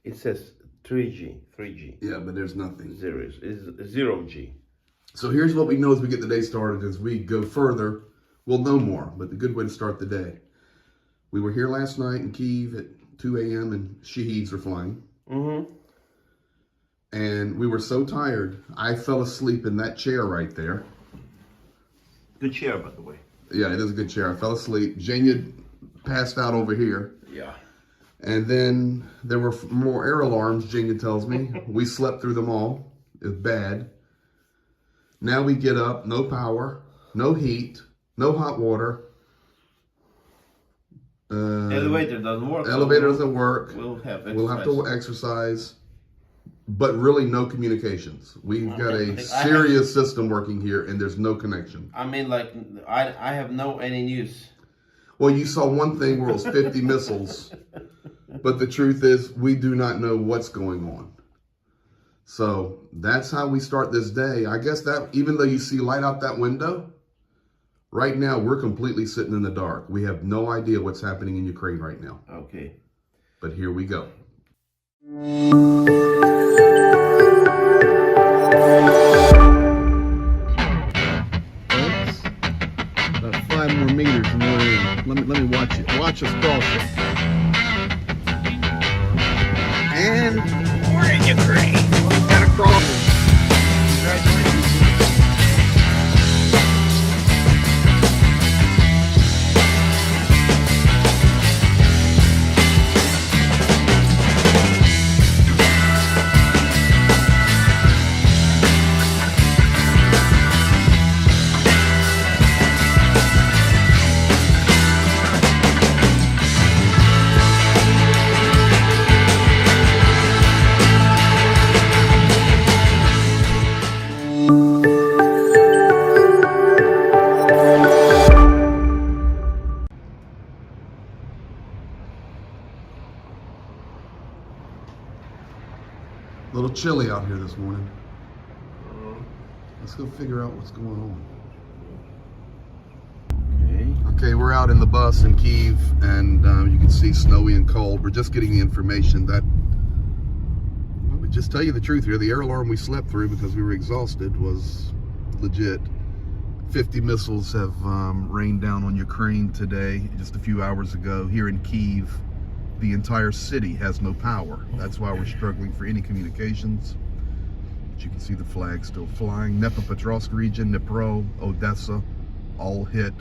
It says 3G, 3G. Yeah, but there's nothing. Zeros. It's 0G. So here's what we know as we get the day started. As we go further, we'll know more, but the good way to start the day. We were here last night in Kyiv at 2 a.m. and Shaheeds were flying. Mm-hmm. And we were so tired, I fell asleep in that chair right there. Good chair, by the way. Yeah, it is a good chair. I fell asleep. Jania passed out over here. Yeah. And then there were more air alarms, Jania tells me. We slept through them all. It was bad. Now we get up, no power, no heat, no hot water. Elevator doesn't work. Elevator doesn't work. We'll have to exercise. But really no communications. We've got a serious system working here and there's no connection. I mean, like, I have no any news. Well, you saw one thing where it was 50 missiles. But the truth is, we do not know what's going on. So that's how we start this day. I guess that even though you see light out that window, right now we're completely sitting in the dark. We have no idea what's happening in Ukraine right now. Okay. But here we go. About 5 more meters and we're in. Let me watch it. Watch us cross it. And we're in Ukraine. We've got to cross it. A little chilly out here this morning. Let's go figure out what's going on. Okay, we're out in the bus in Kyiv, and you can see snowy and cold. We're just getting the information that, let me just tell you the truth here, the air alarm we slept through because we were exhausted was legit. 50 missiles have rained down on Ukraine today, just a few hours ago. Here in Kyiv, the entire city has no power. That's why we're struggling for any communications. But you can see the flag still flying. Dnipropetrovsk region, Dnipro, Odessa, all hit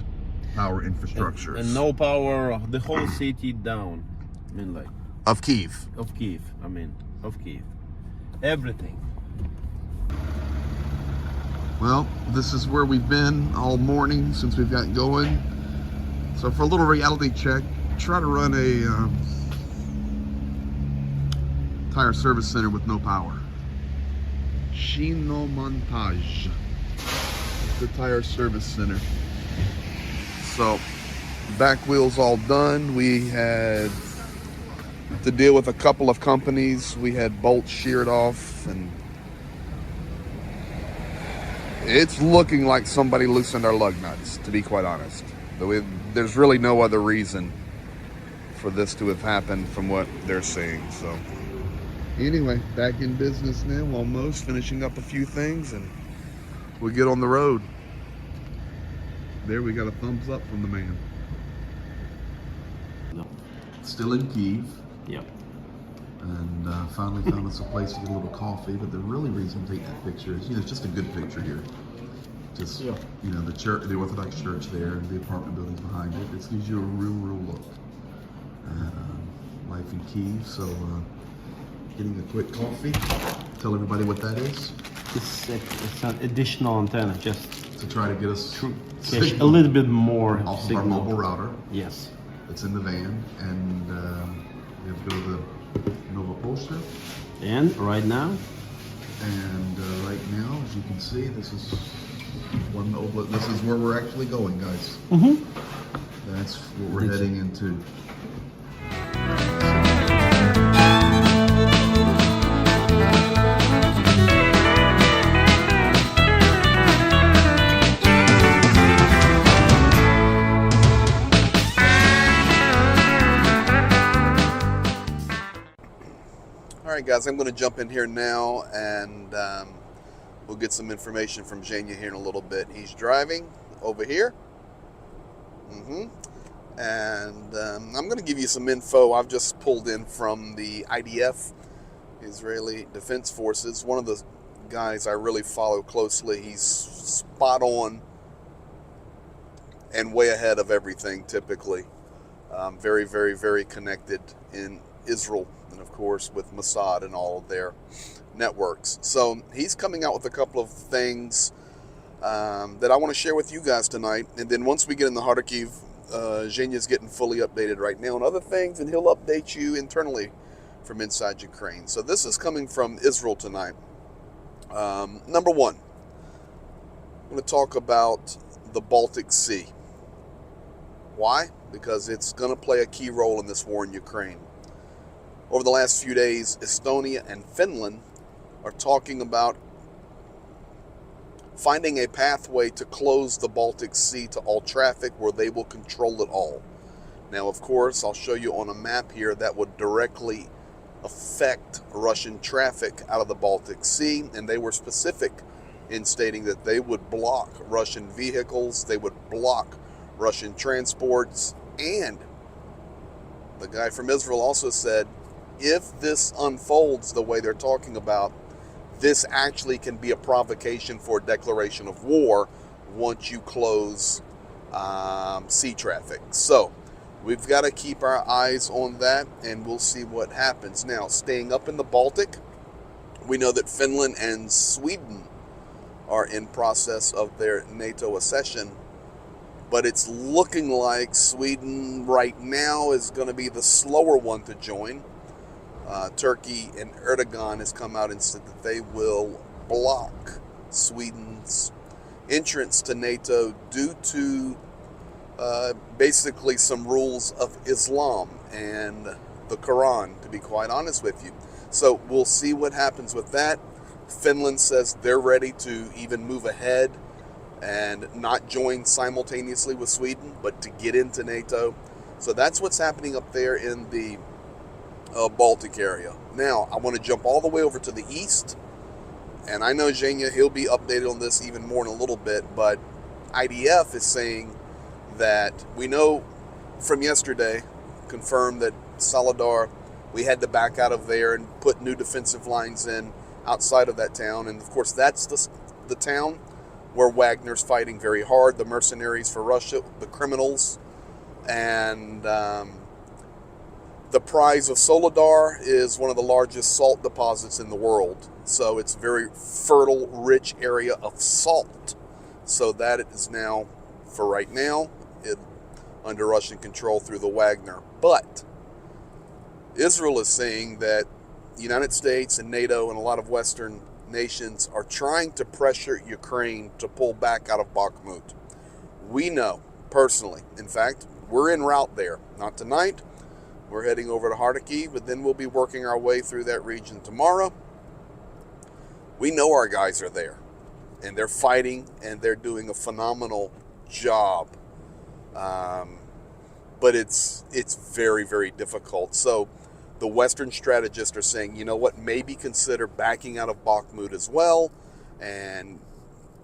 power infrastructures. And no power, the whole city down. I mean, like. Of Kyiv. Of Kyiv, of Kyiv. Everything. Well, this is where we've been all morning since we've gotten going. So for a little reality check, try to run a tire service center with no power. Shinomontage. It's the tire service center. So, back wheel's all done. We had to deal with a couple of companies. We had bolts sheared off, and it's looking like somebody loosened our lug nuts, to be quite honest. There's really no other reason for this to have happened from what they're saying. So anyway, back in business now, almost finishing up a few things, and we get on the road. There we got a thumbs up from the man. No. Still in Kyiv. Yep. And finally found us a place to get a little coffee, but the really reason to take that picture is, it's just a good picture here. Just, the church, the Orthodox church there, and the apartment buildings behind it. It gives you a real look at life in Kyiv. So, getting a quick coffee. Tell everybody what that is. It's an additional antenna, just to try to get us a little bit more off signal. Of our mobile router. Yes. It's in the van, and we have to go to the Nova Posta. And right now, as you can see, this is where we're actually going, guys. That's what we're heading into. All right, guys, I'm going to jump in here now, and we'll get some information from Zhenya here in a little bit. He's driving over here. And I'm going to give you some info I've just pulled in from the IDF, Israeli Defense Forces. One of the guys I really follow closely. He's spot on and way ahead of everything, typically. Very, very, very connected in Israel, and of course with Mossad and all of their networks. So he's coming out with a couple of things that I want to share with you guys tonight. And then once we get in the Kharkiv, Zhenya's getting fully updated right now on other things, and he'll update you internally from inside Ukraine. So this is coming from Israel tonight. Number one, I'm going to talk about the Baltic Sea. Why? Because it's going to play a key role in this war in Ukraine. Over the last few days, Estonia and Finland are talking about finding a pathway to close the Baltic Sea to all traffic where they will control it all. Now, of course, I'll show you on a map here that would directly affect Russian traffic out of the Baltic Sea, and they were specific in stating that they would block Russian vehicles, they would block Russian transports, and the guy from Israel also said, if this unfolds the way they're talking about, this actually can be a provocation for a declaration of war once you close sea traffic. So we've got to keep our eyes on that, and we'll see what happens. Now, staying up in the Baltic, we know that Finland and Sweden are in process of their NATO accession, but it's looking like Sweden right now is going to be the slower one to join. Turkey and Erdogan has come out and said that they will block Sweden's entrance to NATO due to basically some rules of Islam and the Quran, to be quite honest with you. So we'll see what happens with that. Finland says they're ready to even move ahead and not join simultaneously with Sweden, but to get into NATO. So that's what's happening up there in the Baltic area. Now, I want to jump all the way over to the east, and I know Zhenya, he'll be updated on this even more in a little bit, but IDF is saying that we know from yesterday, confirmed that Soledar, we had to back out of there and put new defensive lines in outside of that town, and of course that's the town where Wagner's fighting very hard, the mercenaries for Russia, the criminals, and the prize of Soledar is one of the largest salt deposits in the world. So it's a very fertile, rich area of salt. So that is now, for right now, under Russian control through the Wagner. But Israel is saying that the United States and NATO and a lot of Western nations are trying to pressure Ukraine to pull back out of Bakhmut. We know, personally, in fact, we're en route there. Not tonight. We're heading over to Kharkiv, but then we'll be working our way through that region tomorrow. We know our guys are there, and they're fighting, and they're doing a phenomenal job. But it's very, very difficult. So the Western strategists are saying, you know what, maybe consider backing out of Bakhmut as well and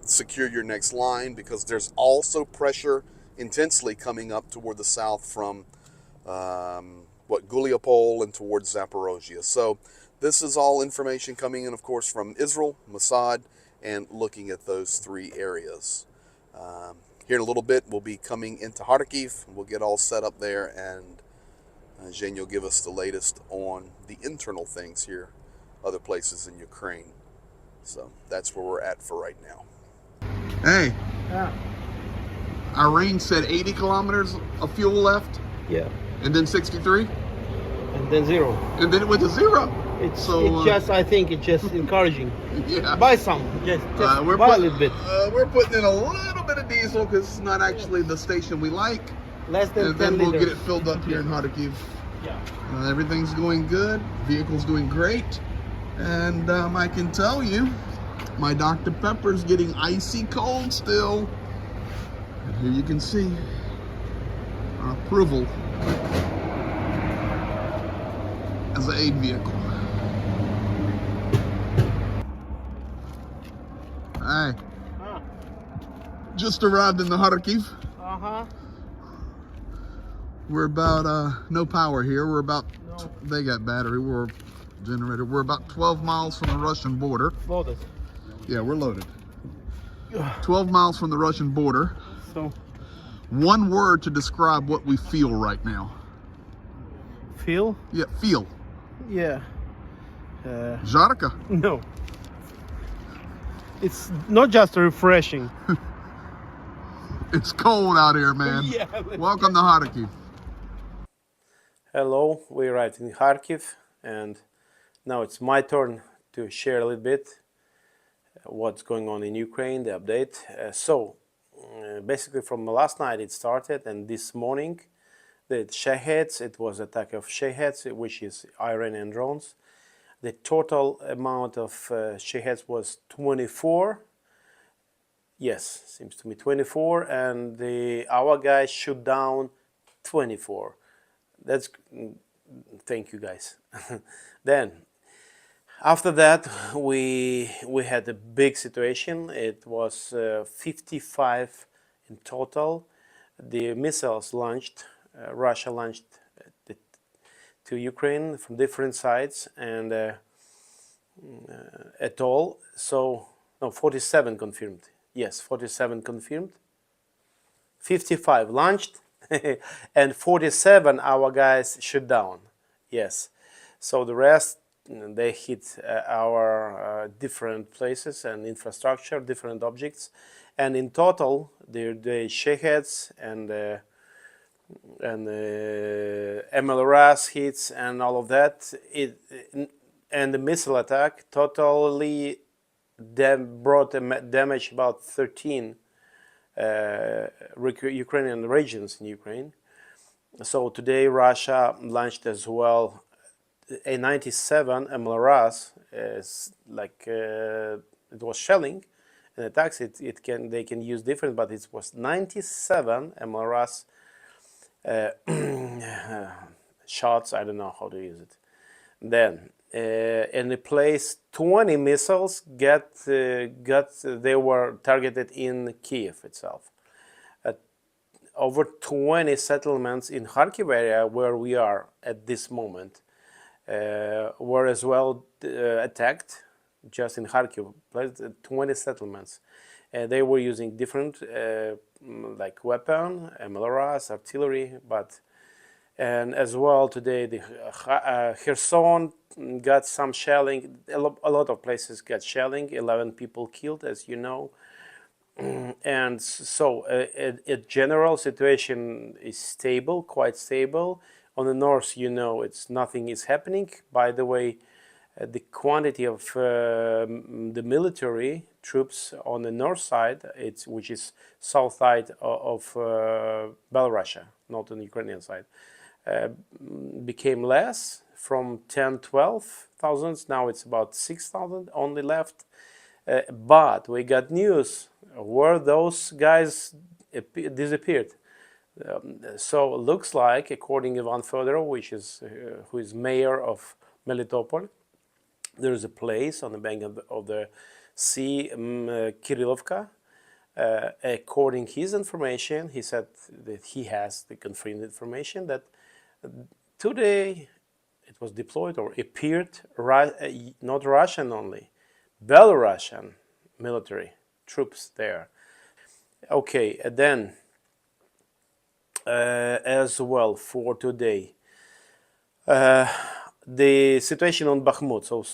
secure your next line, because there's also pressure intensely coming up toward the south from Guliopol and towards Zaporozhye. So this is all information coming in, of course, from Israel, Mossad, and looking at those three areas. Here in a little bit, we'll be coming into Kharkiv. We'll get all set up there, and Zhenya will give us the latest on the internal things here, other places in Ukraine. So that's where we're at for right now. Hey. Yeah. Our range said 80 kilometers of fuel left. Yeah. And then 63. And then 0. And then it went to 0. It's just, I think it's just encouraging. Yeah. Buy some. Just we're buy a little bit. We're putting in a little bit of diesel because it's not actually the station we like. Less than and 10 then we'll liters. get it filled up here in Kharkiv. Yeah. Everything's going good. Vehicle's doing great. And I can tell you, my Dr. Pepper's getting icy cold still. And here you can see our approval as an aid vehicle. Hey, Ah. just arrived in the Kharkiv. Uh-huh. We're about, no power here. We're about, No. they got battery, we're generator. We're about 12 miles from the Russian border. Loaded. Yeah, we're loaded. 12 miles from the Russian border. So, One word to describe what we feel right now. feel? Yeah, feel. Yeah. Жарко. No. It's not just refreshing. It's cold out here, man. Yeah, Welcome to Kharkiv. Hello, we arrived in Kharkiv, and now it's my turn to share a little bit what's going on in Ukraine, the update. Basically from last night it started, and this morning the Shaheds, it was attack of Shaheds, which is Iranian drones. The total amount of Shaheds was 24. Yes, seems to me 24, and our guys shoot down 24. That's thank you guys. Then after that we had a big situation. It was 55 in total. The missiles launched, Russia launched to Ukraine from different sides, and at all. So no, 47 confirmed. Yes, 47 confirmed. 55 launched. And 47 our guys shot down. Yes, so the rest they hit our different places and infrastructure, different objects, and in total the Shaheds and MLRS hits and all of that, and the missile attack totally brought damage about 13 Ukrainian regions in Ukraine. So today Russia launched as well a 97 MLRS, like it was shelling and attacks. They can use different, but it was 97 MLRS shots. I don't know how to use it. Then in the place 20 missiles they were targeted in Kiev itself. Over 20 settlements in Kharkiv area where we are at this moment were as well attacked. Just in Kharkiv, 20 settlements. They were using different like weapon, MLRS, artillery, and as well today the Kherson got some shelling. A lot of places got shelling. 11 people killed, as you know. And so a general situation is stable, quite stable. On the north, you know, nothing is happening. By the way, the quantity of the military troops on the north side, which is south side of Belarus, not on the Ukrainian side, became less from 12,000. Now it's about 6,000 only left. But we got news where those guys disappeared. So it looks like, according to Ivan Fedorov, who is mayor of Melitopol, there is a place on the bank of the sea, Kirillovka. According to his information, he said that he has the confirmed information that today it was deployed or appeared, not Russian only, Belarusian military troops there. Okay, and then as well for today, the situation on Bakhmut. So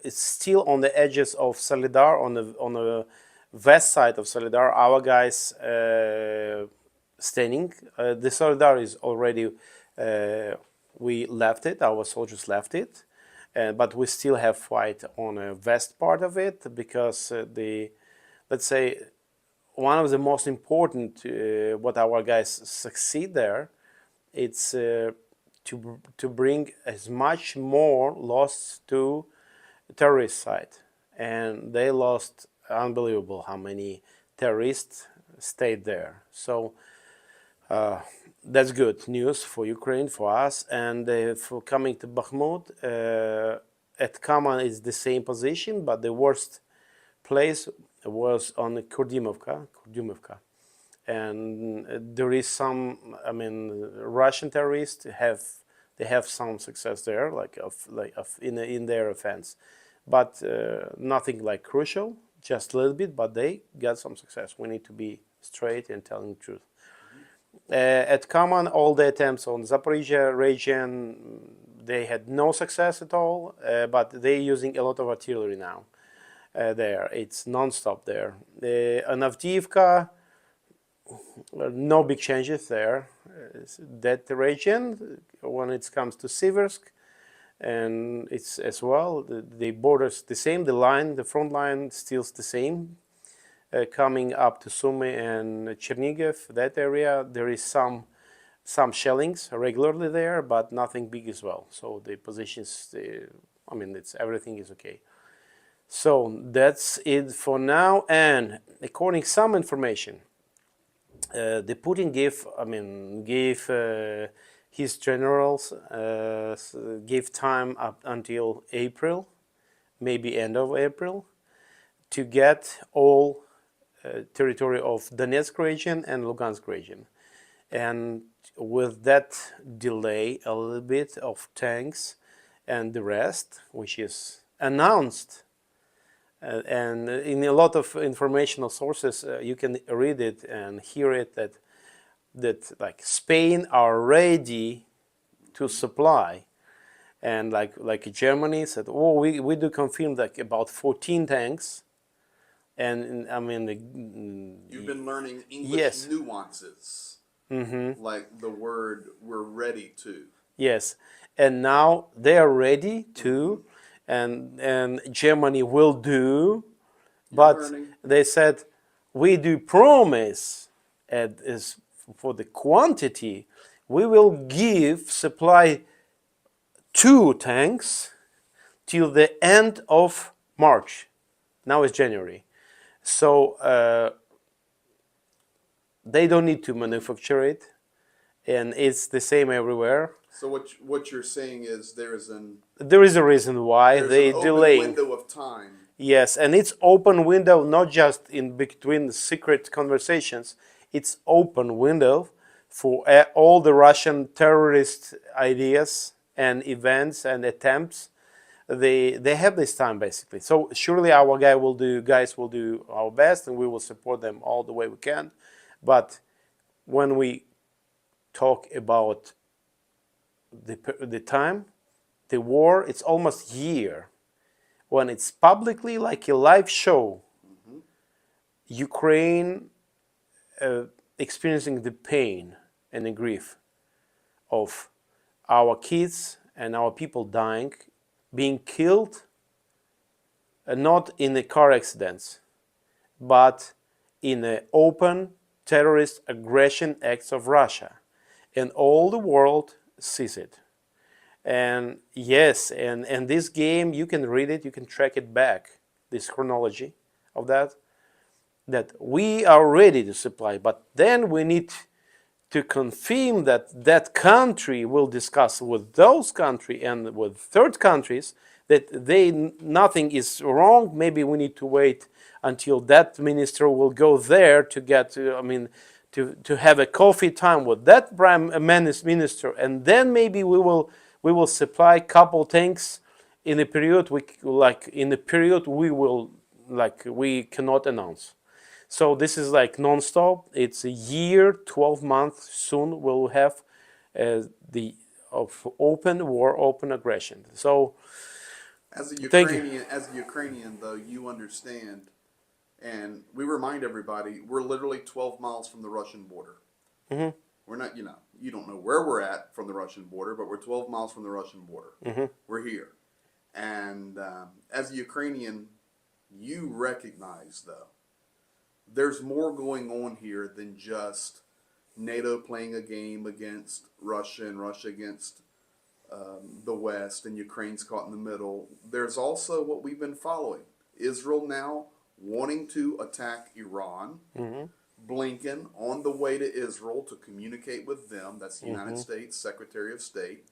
it's still on the edges of Solidar, on the west side of Solidar. Our guys standing. The Solidar is already. We left it. Our soldiers left it. But we still have fight on the west part of it because let's say, one of the most important what our guys succeed there, it's to bring as much more loss to terrorist side, and they lost unbelievable how many terrorists stayed there. So that's good news for Ukraine, for us, and for coming to Bakhmut. At Kama is the same position, but the worst place was on Kurdimovka, and there is some. I mean, Russian terrorists have some success there, in their offense, but nothing like crucial. Just a little bit, but they got some success. We need to be straight and telling the truth. At Kaman, all the attempts on Zaporizhia region, they had no success at all, but they're using a lot of artillery now there. It's non-stop there. On Avdiivka, no big changes there. That region, when it comes to Siversk, and it's as well, the borders the same, the front line still the same. Coming up to Sumy and Chernigiv, that area, there is some shellings regularly there, but nothing big as well. So the positions, everything is okay. So that's it for now. And according to some information, the Putin gave his generals gave time up until April, maybe end of April, to get all territory of Donetsk region and Lugansk region. And with that delay, a little bit of tanks and the rest, which is announced, and in a lot of informational sources, you can read it and hear it that like Spain are ready to supply, and like Germany said, oh, we do confirm that about 14 tanks. And You've been learning English yes. nuances, like the word "we're ready to." Yes, and now they are ready to, and Germany will do, but they said we do promise, is for the quantity, we will supply 2 tanks till the end of March. Now it's January. So they don't need to manufacture it, and it's the same everywhere. So what you're saying is there is a reason why they delay. Open window of time. Yes, and it's open window not just in between secret conversations. It's open window for all the Russian terrorist ideas and events and attempts. They have this time basically. So surely our guys will do our best, and we will support them all the way we can. But when we talk about the time, the war, it's almost a year. When it's publicly like a live show, Ukraine experiencing the pain and the grief of our kids and our people dying, being killed, not in the car accidents, but in the open terrorist aggression acts of Russia. And all the world sees it. And yes, and this game, you can read it, you can track it back, this chronology of that we are ready to supply, but then we need to confirm that country will discuss with those country and with third countries that nothing is wrong. Maybe we need to wait until that minister will go there to get to have a coffee time with that prime minister, and then maybe we will supply couple tanks in a period we cannot announce. So this is like non-stop. It's a year, 12 months. Soon we'll have the open war, open aggression. So as a Ukrainian, though, you understand, and we remind everybody, we're literally 12 miles from the Russian border. We're not, you don't know where we're at from the Russian border, but we're 12 miles from the Russian border. We're here. And as a Ukrainian, you recognize, though, there's more going on here than just NATO playing a game against Russia and Russia against the West and Ukraine's caught in the middle. There's also what we've been following. Israel now wanting to attack Iran. Blinken on the way to Israel to communicate with them. That's the United States Secretary of State.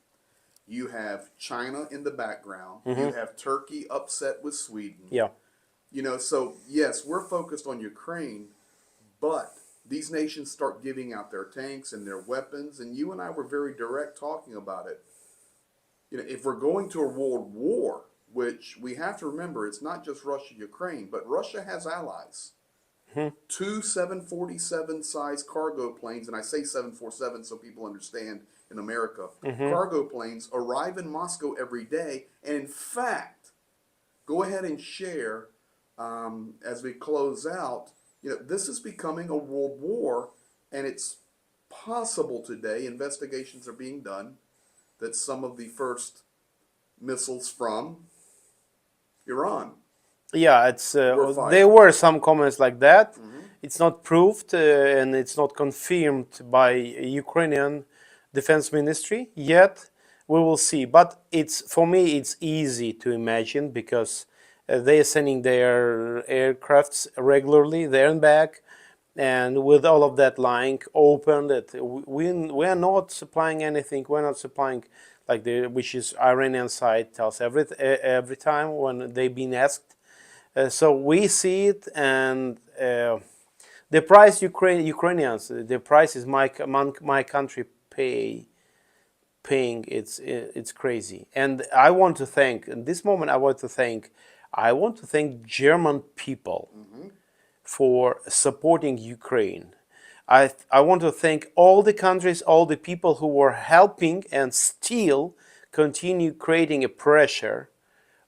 You have China in the background. You have Turkey upset with Sweden. Yeah. You know, so yes, we're focused on Ukraine, but these nations start giving out their tanks and their weapons, and you and I were very direct talking about it. You know, if we're going to a world war, which we have to remember, it's not just Russia, Ukraine, but Russia has allies. Two 747 size cargo planes, and I say 747 so people understand in America, cargo planes arrive in Moscow every day. And in fact, go ahead and share as we close out. You know, this is becoming a world war, and it's possible today, investigations are being done, that some of the first missiles from Iran Yeah, it's were fired. there were some comments like that. It's not proved and it's not confirmed by Ukrainian Defense Ministry yet. We will see, but it's for me it's easy to imagine because they are sending their aircrafts regularly there and back, and with all of that lying open, that we are not supplying anything. We're not supplying like the which is Iranian side tells every time when they've been asked. So we see it, and the price Ukrainians, the price is my country paying. It's crazy, and I want to thank. In this moment, I want to thank German people for supporting Ukraine. I want to thank all the countries, all the people who were helping and still continue creating a pressure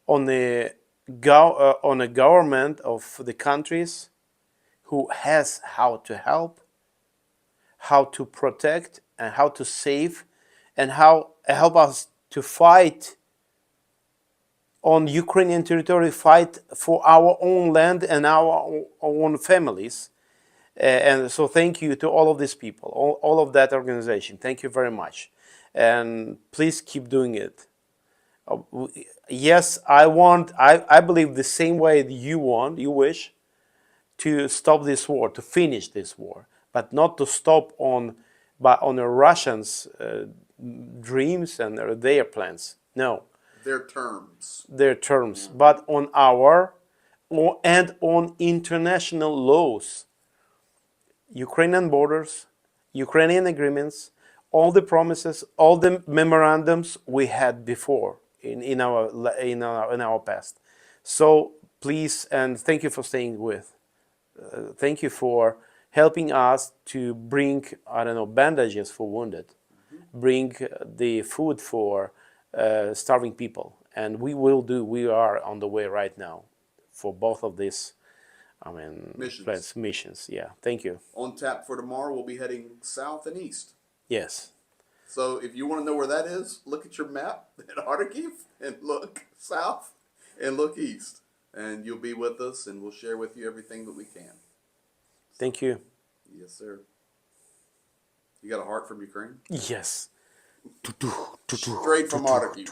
on the on a government of the countries who has how to help, how to protect, and how to save, and how help us to fight on Ukrainian territory, fight for our own land and our own families. And so thank you to all of these people, all of that organization. Thank you very much. And please keep doing it. Yes, I believe the same way that you wish to stop this war, to finish this war, but not to stop on the Russians' dreams and their plans. No, Their terms. but on our and on international laws, Ukrainian borders, Ukrainian agreements, all the promises, all the memorandums we had before in our past. So please, and thank you for staying with. Thank you for helping us to bring, I don't know, bandages for wounded, bring the food for starving people, and we are on the way right now for both of these missions. Yeah, thank you. On tap for tomorrow, we'll be heading south and east. Yes. So if you want to know where that is, look at your map at Kharkiv and look south and look east. And you'll be with us, and we'll share with you everything that we can. Thank you. Yes, sir. You got a heart from Ukraine? Yes. Straight from Kharkiv.